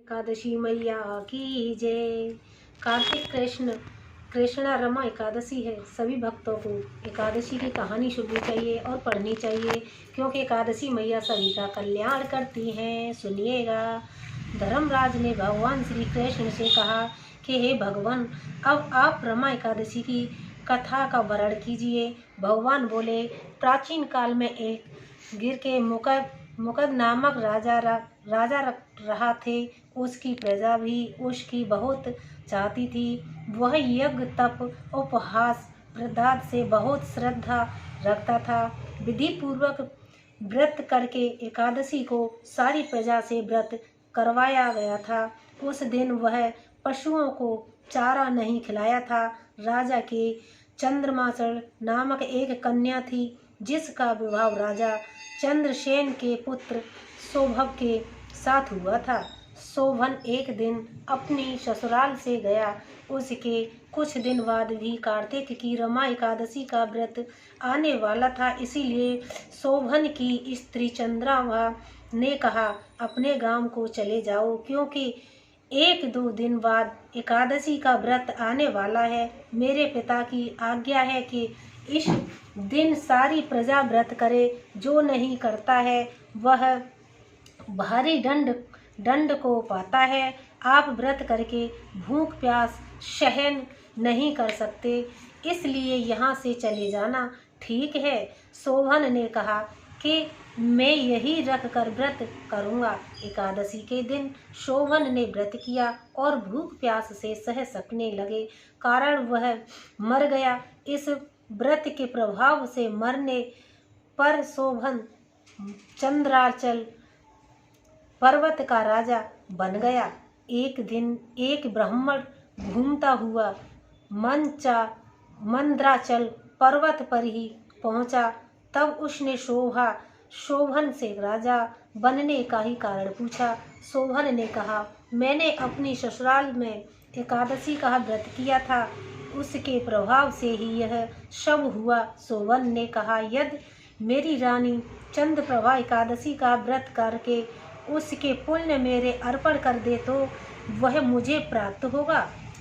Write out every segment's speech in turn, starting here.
एकादशी मैया की जय। कार्तिक कृष्णा रमा एकादशी है। सभी भक्तों को एकादशी की कहानी सुननी चाहिए और पढ़नी चाहिए, क्योंकि एकादशी मैया सभी का कल्याण करती हैं। सुनिएगा। धर्मराज ने भगवान श्री कृष्ण से कहा कि हे भगवान, अब आप रमा एकादशी की कथा का वर्णन कीजिए। भगवान बोले, प्राचीन काल में एक गिर के मुकद नामक राजा रहा थे। उसकी प्रजा भी उसकी बहुत चाहती थी। वह यज्ञ तप उपहास प्रदान से बहुत श्रद्धा रखता था। विधि पूर्वक व्रत करके एकादशी को सारी प्रजा से व्रत करवाया गया था। उस दिन वह पशुओं को चारा नहीं खिलाया था। राजा के चंद्रमाचल नामक एक कन्या थी, जिसका विवाह राजा चंद्रसेन के पुत्र शोभन के साथ हुआ था। शोभन एक दिन अपनी ससुराल से गया। उसके कुछ दिन बाद भी कार्तिक की रमा एकादशी का व्रत आने वाला था। इसीलिए शोभन की स्त्री चंद्रमा ने कहा, अपने गांव को चले जाओ, क्योंकि 1-2 दिन बाद एकादशी का व्रत आने वाला है। मेरे पिता की आज्ञा है कि इस दिन सारी प्रजा व्रत करे। जो नहीं करता है वह भारी दंड को पाता है। आप व्रत करके भूख प्यास सहन नहीं कर सकते, इसलिए यहाँ से चले जाना ठीक है। शोभन ने कहा कि मैं यही रख कर व्रत करूँगा। एकादशी के दिन शोभन ने व्रत किया और भूख प्यास से सह सकने लगे कारण वह मर गया। इस व्रत के प्रभाव से मरने पर शोभन चंद्राचल पर्वत का राजा बन गया। एक दिन एक ब्राह्मण घूमता हुआ मंद्राचल पर्वत पर ही पहुंचा। तब उसने शोभन से राजा बनने का ही कारण पूछा। शोभन ने कहा, मैंने अपनी ससुराल में एकादशी का व्रत किया था, उसके प्रभाव से ही यह सब हुआ। शोभन ने कहा, यदि मेरी रानी चंद्रप्रभा एकादशी का व्रत करके उसके पुण्य मेरे अर्पण कर दे तो वह मुझे प्राप्त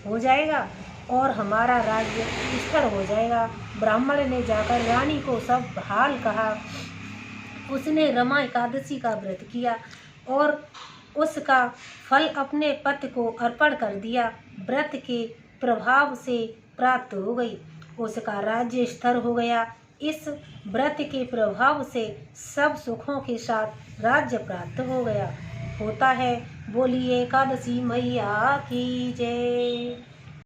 हो जाएगा और हमारा राज्य स्थिर हो जाएगा। ब्राह्मण ने जाकर रानी को सब हाल कहा। उसने रमा एकादशी का व्रत किया और उसका फल अपने पति को अर्पण कर दिया। व्रत के प्रभाव से प्राप्त हो गई, उसका राज्य स्थिर हो गया। इस व्रत के प्रभाव से सब सुखों के साथ राज्य प्राप्त हो गया होता है। बोलिए एकादशी मैया की जय।